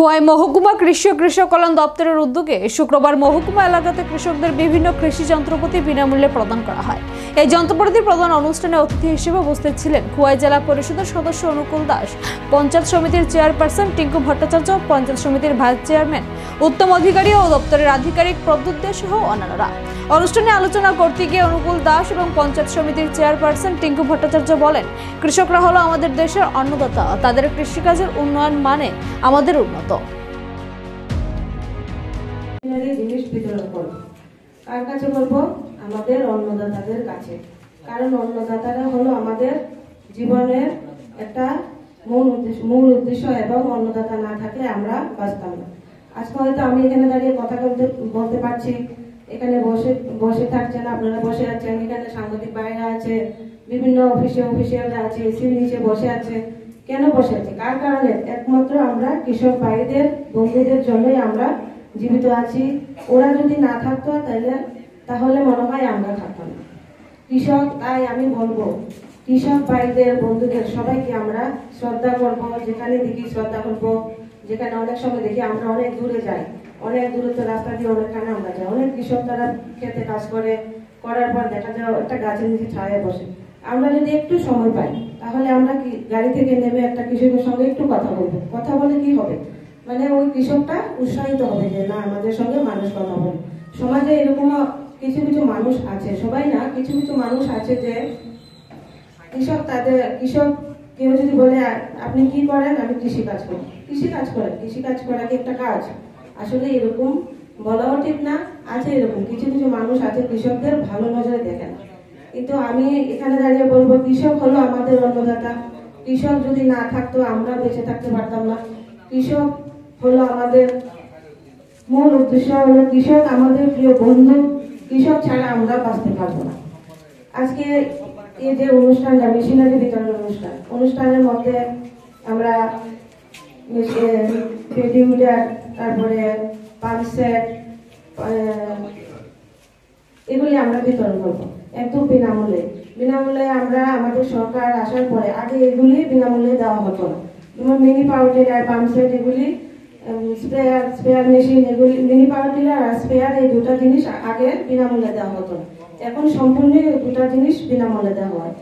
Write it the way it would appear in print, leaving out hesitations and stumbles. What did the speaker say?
খোয়াই মহকুমা কৃষি ও কৃষক কল্যাণ দপ্তরের উদ্যোগে শুক্রবার মহকুমা এলাকাতে কৃষকদের বিভিন্ন কৃষি যন্ত্রপাতি বিনামূল্যে প্রদান করা হয়। এই যন্ত্রপাতি প্রদান অনুষ্ঠানে অতিথি হিসেবে উপস্থিত ছিলেন খোয়াই জেলা পরিষদের সদস্য অনুকূল দাস, পঞ্চায়েত সমিতির চেয়ারপারসন টিঙ্কু ভট্টাচার্য, পঞ্চায়েত সমিতির ভাইস চেয়ারম্যান উত্তম অধিকারী ও দপ্তরের আধিকারিক প্রদ্যুৎ দে সহ অন্যান্যরা। অনুষ্ঠানে আলোচনা করতে গিয়ে অনুকূল দাস এবং পঞ্চায়েত সমিতির চেয়ারপারসন টিঙ্কু ভট্টাচার্য বলেন, কৃষকরা হলো আমাদের দেশের অন্নদাতা, তাদের কৃষিকাজের উন্নয়ন মানে আমাদের উন্নত। জিনিস বিতরণ করব কার কাছে বলবো? আমাদের অন্নদাতাদের কাছে। কারণ অন্নদাতারা হলো আমাদের জীবনের একটা মূল উদ্দেশ্য এবং অন্নদাতা না থাকলে আমরা বাঁচতাম না। আজকে হয়তো আমি এখানে দাঁড়িয়ে কথা বলতে পারছি, এখানে বসে থাকছেন, আপনারা বসে আছেন, এখানে সাংবাদিক বাইরে আছে, বিভিন্ন অফিসিয়ালরা আছে, এসির নিচে বসে আছে। কেন বসে আছে? কার কারণে? একমাত্র আমরা কৃষক ভাইদের বন্ধুদের জন্যই আমরা জীবিত আছি। ওরা যদি না থাকতো তাহলে মনে হয় আমরা থাকতাম না। কৃষক, তাই আমি বলবো কৃষক ভাইদের বন্ধুদের সবাইকে আমরা শ্রদ্ধা করব, যেখানে দেখি শ্রদ্ধা করব। যেখানে অনেক সময় দেখি আমরা অনেক দূরে যাই, অনেক দূরত্ব রাস্তা দিয়ে অনেকখানে আমরা যাই। অনেক কৃষক তারা খেতে কাজ করার পর দেখা যায় একটা গাছের নিচে ছায়ায় বসে। আমরা যদি একটু সময় পাই তাহলে আমরা গাড়ি থেকে নেমে একটা কৃষকের সঙ্গে একটু কথা বলবো। কথা বলে কি হবে? মানে ওই কৃষকটা উৎসাহিত হবে যে না, আমাদের সঙ্গে মানুষ কথা বলে। সমাজে এরকম কিছু কিছু মানুষ আছে, সবাই না, কিছু কিছু মানুষ আছে যে কৃষক কেউ যদি বলে আপনি কি করেন? আমি কৃষি কাজ করি। কৃষি কাজ করা কি একটা কাজ? আসলে এরকম বলাও ঠিক না। আছে এরকম কিছু কিছু মানুষ আছে কৃষকদের ভালো নজরে দেখে না। কিন্তু আমি এখানে দাঁড়িয়ে বলবো, কৃষক হলো আমাদের অন্নদাতা। কৃষক যদি না থাকতো আমরা বেঁচে থাকতে পারতাম না। কৃষক হলো আমাদের মূল উদ্দেশ্য, হলো কৃষক আমাদের প্রিয় বন্ধু। কৃষক ছাড়া আমরা বাঁচতে পারবো না। আজকে এই যে অনুষ্ঠানটা, মেশিনারি বিতরণ অনুষ্ঠানের মধ্যে আমরা ফেডিউডার, তারপরে পাম্প সেট, এগুলি আমরা বিতরণ করবো একদম বিনামূল্যে। আমরা আমাদের সরকার আসার পরে আগে এগুলি বিনামূল্যে দেওয়া হতো না। যেমন mini power tiller, pump set, এগুলি স্প্রেয়ার মেশিন, এগুলি মিনি পাওয়ার টিলার আর স্প্রেয়ার, এই দুটা জিনিস আগে বিনামূল্যে দেওয়া হতো না। এখন সম্পূর্ণ দুটা জিনিস বিনামূল্যে দেওয়া হয়।